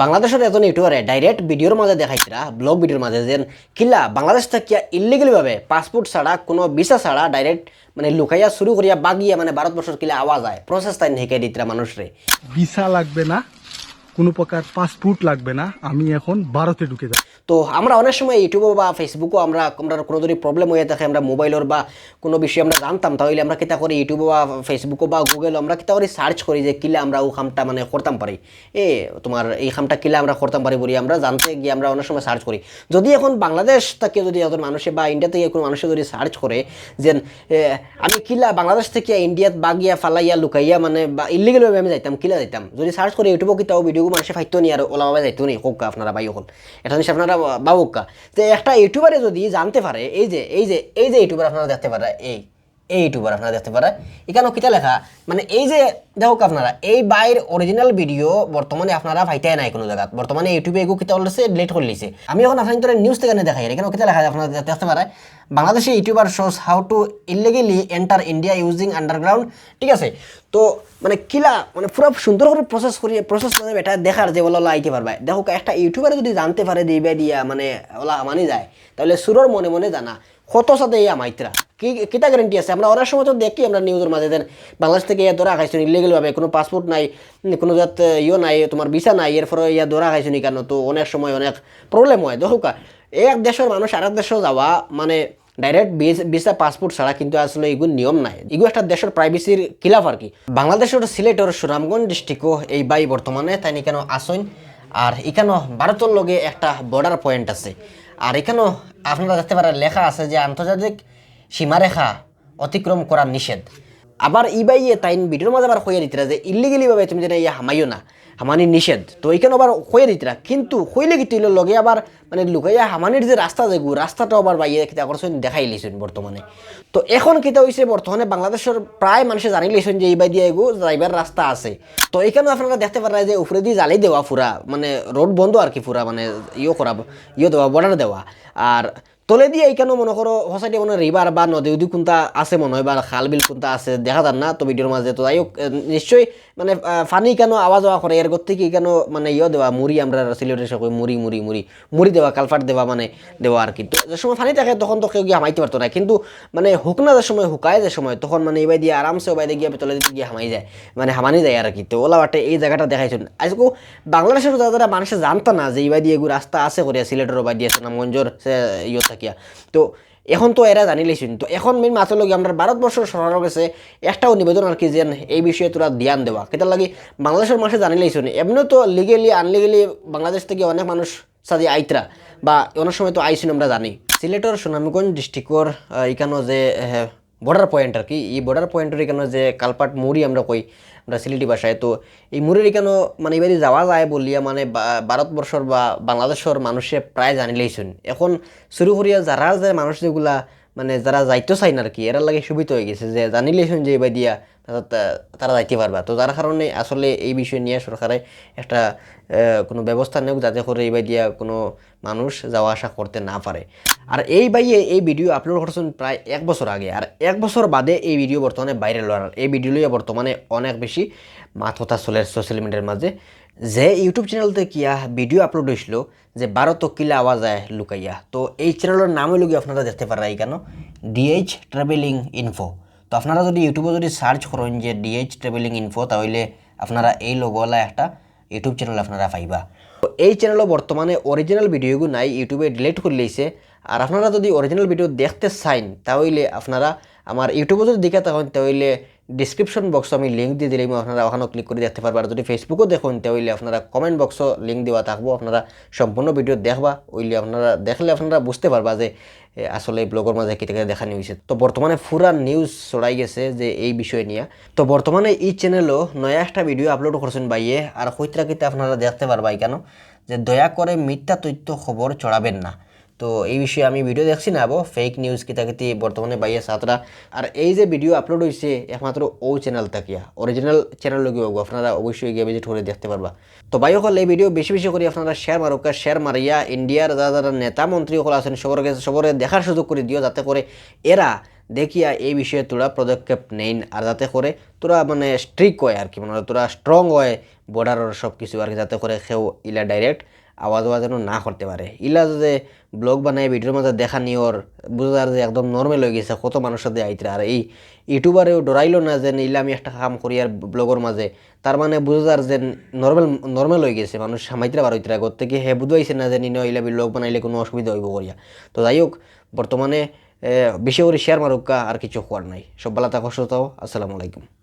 বাংলাদেশের এজন ইউটিউবারে ডাইরেক্ট ভিডিওর মাঝে দেখাইছিরা ব্লগ ভিডিওর মাঝে যে কিলা বাংলাদেশ থেকে ইলিগালিভাবে পাসপোর্ট ছাড়া কোনো ভিসা ছাড়া ডাইরেক্ট মানে লুকাইয়া শুরু করিয়া বাগিয়া মানে ভারতবর্ষের কিলা আওয়াজ হয় প্রসেস তাই শিখাই দিতরা মানুষরে। ভিসা লাগবে না, কোনো প্রকার পাসপোর্ট লাগবে না, আমি এখন ভারতে ঢুকে যাব। তো আমরা অনেক সময় ইউটিউবে বা ফেসবুকও আমরা কোনো যদি প্রবলেম হয়ে থাকে আমরা মোবাইলের বা কোনো বিষয়ে আমরা জানতাম তাহলে আমরা কিতা করি ইউটিউবে বা ফেসবুকও বা গুগল আমরা কিতা করি সার্চ করি যে কিলা আমরা ও খামটা মানে করতাম পারি তোমার এই খামটা কিলা আমরা করতাম পারি বলি আমরা জানতে গিয়ে আমরা অনেক সময় সার্চ করি। যদি এখন বাংলাদেশ থেকে যদি একজন মানুষে বা ইন্ডিয়া থেকে কোনো মানুষে যদি সার্চ করে যে আমি কিলা বাংলাদেশ থেকে ইন্ডিয়াত বাগিয়া ফালাইয়া লুকাইয়া মানে বা ইলিগালভাবে আমি যাইতাম কিলা যাইতাম যদি সার্চ করি ইউটিউবও কিতাও ভিডিও মানুষে ফাইতো নি আর ওলাভাবে যাইতো নি হোক আপনারা বাই হল এটা জিনিস আপনারা বাবুকা যে একটা ইউটিউবারে যদি জানতে পারে এই যে ইউটিউবার আপনারা দেখতে পারে এই ইউটিউবার আপনারা দেখতে পারে এখানেও কিতা লেখা মানে এই যে দেখো আপনারা এই বাইর অরিজিনাল ভিডিও বর্তমানে আপনারা পাইতে নাই কোনো জায়গা বর্তমানে ইউটিউবে এগো কিতা বলছে ডিলিট করে লিছে। আমি এখন আপনাদের নিউজ থেকে দেখাই এখানেও কিতা লেখা আপনারা দেখতে পারে Bangladeshi YouTuber shows how to illegally enter India using underground. ঠিক আছে, তো মানে কিলা মানে পুরো সুন্দর করে প্রসেস মানে এটা দেখার যে ওলা আইতে পারবে। দেখো একটা ইউটিউবারে যদি জানতে পারে দিবে দিয়া মানে ওলা মানি যায় তাহলে সুরর মনে মনে জানা কত সাথে এই আমাইতরা কিতা গ্যারেন্টি আছে। আমরা অনেক সময় তো দেখি আমরা নিউজের মাঝে দেন বাংলাদেশ থেকে ইয়া ধরা খাইছো ইলিগালভাবে কোনো পাসপোর্ট নাই কোনো জাত নাই তোমার ভিসা নাই এরপরে ইয়া ধরা খাইছো নি কেন তো অনেক সময় অনেক প্রবলেম হয়। দেখো এক দেশের মানুষ আরেক দেশে যাওয়া মানে ডাইরেক্ট ভিসা পাসপোর্ট ছাড়া কিন্তু আসলে এগুলো নিয়ম নাই, এগুলো একটা দেশের প্রাইভেসির খিলাফ আর কি। বাংলাদেশের সিলেটের সুনামগঞ্জ ডিস্ট্রিক্টও এই বাই বর্তমানে তাই কেন আসেন আর এখানেও ভারতের লগে একটা বর্ডার পয়েন্ট আছে আর এখানেও আপনারা দেখতে পারেন লেখা আছে যে আন্তর্জাতিক সীমারেখা অতিক্রম করা নিষেধ। আবার ইবাইয়ে তাই ভিডিওর মাঝে আবার হইয়া দিতরা যে ইলিগালিভাবে তুমি যেন ইয়া হামাইও না হামানি নিষেধ তো এইখানে আবার হয়ে দিতরা কিন্তু হইলে কি তুইল লগে আবার মানে লুকাইয়া হামানির যে রাস্তা যেগু রাস্তাটাও আবার বাইয়ে কিতা করছেন দেখাই লিছেন বর্তমানে। তো এখন কিতা হয়েছে বর্তমানে বাংলাদেশের প্রায় মানুষে জানি লিছেন যে এইবাই দিয়ে এগু যাইবার রাস্তা আছে। তো এইখানে আপনারা দেখতে পারেন যে উপরে দিয়ে জ্বালাই দেওয়া ফুরা মানে রোড বন্ধ আর কি ফুরা মানে দেওয়া বর্ডার দেওয়া আর তলে দিয়ে এইখানেও মনে করো হসাইডে মনে রিভার বা নদী উদি কোনটা আছে মনে হয় বা খাল বিল কোনটা আছে দেখা যান না তো ভিডিওর মাঝে। তো যাই হোক নিশ্চয়ই মানে ফানি কেন আওয়াজ হওয়া করে এর থেকে কেন মানে দেওয়া মুড়ি আমরা সিলেটের সবাই মুড়ি দেওয়া কালফাট দেওয়া মানে দেওয়া আর কি। তো যে সময় ফানি থাকে তখন তো কেউ গিয়ে হামাইতে পারতো না কিন্তু মানে হুক না যে সময় হুকায় যে সময় তখন মানে এবার দিয়ে আরামসে বাইরে গিয়ে তলে দিয়ে গিয়ে হামাই যায় মানে হামানি যায় আর কি। তো ওলা বাটে এই জায়গাটা দেখাইছেন আজকে বাংলাদেশের যারা মানুষে জানতো না যে এইবার দিয়ে এগুলো রাস্তা আছে করিয়া সিলেটের বাই দিয়ে সুনামগঞ্জের থাকিয়া। তো এখন তো এরা জানি লেছেন তো এখন মেন মাত্র লগে আমরা ভারতবর্ষের সরকারের কাছে একটাও নিবেদন আর কি যে এই বিষয়ে তোরা ধ্যান দেওয়া কেতার লাগে বাংলাদেশের মানুষে জানি লেছেন এমনি তো লিগেলি আনলিগেলি বাংলাদেশ থেকে অনেক মানুষ সাদি আইতরা বা অনেক সময় তো আইসুন আমরা জানি। সিলেটের সুনামগঞ্জ ডিস্ট্রিক্টর এখানেও যে বর্ডার পয়েন্ট আর কি এই বর্ডার পয়েন্টের এখানে যে কালপাট মুড়ি আমরা কই আমরা সিলেটি ভাষায় তো এই মুড়ির এখানেও মানে এবারে যাওয়া যায় বলিয়া মানে ভারতবর্ষর বা বাংলাদেশের মানুষে প্রায় জানিলেইছেন। এখন শুরু করিয়া যারা যে মানুষ যেগুলা মানে যারা যাইতে চাই না আর কি এরা লাগে সুবিধা হয়ে গেছে যে জানিলেইছেন যে এবার দিয়া তারা যাইতে পারবা। তো যার কারণে আসলে এই বিষয় নিয়ে সরকারে একটা কোনো ব্যবস্থা নেওক যাতে করে এই দিয়া কোনো মানুষ যাওয়া আসা করতে না পারে। আর এই বাইয়ে এই ভিডিও আপলোড করছেন প্রায় 1 বছর আগে আর 1 বছর বাদে এই ভিডিও বর্তমানে ভাইরাল হওয়ার এই ভিডিও লইয়া বর্তমানে অনেক বেশি মাথা চলে সোশ্যাল মিডিয়ার মাঝে যে ইউটিউব চ্যানেলতে কিয়া ভিডিও আপলোড হয়েছিল যে ভারত কিলা আওয়া যায় লুকাইয়া। তো এই চ্যানেলের নাম হইল গিয়ে আপনারা দেখতে পারেন কেন ডিএইচ ট্রাভেলিং ইনফো। তো আপনারা যদি ইউটিউবে যদি সার্চ করেন যে ডিএইচ ট্রাভেলিং ইনফো তাহলে আপনারা এই লোগোওয়ালা একটা ইউটিউব চ্যানেল আপনারা পাইবা। তো এই চ্যানেলও বর্তমানে অরিজিনাল ভিডিওগুলো নাই ইউটিউবে ডিলিট করে লইছে আর আপনারা যদি অরিজিনাল ভিডিও দেখতে চান তাহলে আপনারা আমার ইউটিউবে যদি দেখে থাকেন তাহলে ডিসক্রিপশন বক্সে আমি লিঙ্ক দিয়ে দিলাম আপনারা ওখানেও ক্লিক করে দেখতে পারবেন। আর যদি ফেসবুকও দেখুন তাহলে আপনারা কমেন্ট বক্সও লিঙ্ক দেওয়া থাকবো আপনারা সম্পূর্ণ ভিডিও দেখবা ওইলে আপনারা দেখলে আপনারা বুঝতে পারবা যে আসলে ব্লগের মাঝে কী থেকে দেখানো হয়েছে। তো বর্তমানে পুরা নিউজ ছড়াই গেছে যে এই বিষয় নিয়ে। তো বর্তমানে এই চ্যানেলও নয়া একটা ভিডিও আপলোড করছেন বাইয়ে আর কইত্রাকিতে আপনারা দেখতে পারবাই কেন যে দয়া করে মিথ্যা তথ্য খবর ছড়াবেন না। তো এই বিষয়ে আমি ভিডিও দেখছি না ফেক নিউজ কিতাকিতি বর্তমানে বাইয়া সাতরা আর এই যে ভিডিও আপলোড হয়েছে একমাত্র ও চ্যানেল থাকিয়া অরিজিনাল চ্যানেল লগিয়ে আপনারা অবশ্যই গিয়ে ভিজিট করে দেখতে পারবা। তো ভাই সকল এই ভিডিও বেশি বেশি করে আপনারা শেয়ার মারুকা শেয়ার মারিয়া ইন্ডিয়ার যারা যারা নেতা মন্ত্রী সকল আছেন সবরে দেখার সুযোগ করে দিও যাতে করে এরা দেখিয়া এই বিষয়ে তোরা পদক্ষেপ নেই আর যাতে করে তোরা মানে স্ট্রিক হয় আর কি মানে তোরা স্ট্রং হয় বর্ডারের সব কিছু আর কি যাতে করে কেউ ইলা ডাইরেক্ট আওয়াজ যেন না করতে পারে ইলা যে ব্লগ বানায় ভিডিওর মাঝে দেখা নিওর বুঝার যে একদম নর্মাল হয়ে গেছে কত মানুষের সাথে আইতে আর এই ইউটিউবারেও ডরাইলো না যে ইলা আমি একটা কাম করি আর ব্লগের মাঝে তার মানে বুঝার যে নর্মাল হয়ে গেছে মানুষ সামাইতে পার হইতে আগর থেকে হে বুঝাইছে না যে নিনো ইলা ব্লগ বানাইলে কোনো অসুবিধা হইব করিয়া তো যাই হোক বর্তমানে বেশি করে শেয়ার মারুকা আর কিছু হওয়ার নাই সব বেলা থাকো সুস্থ থাকো আসসালামু আলাইকুম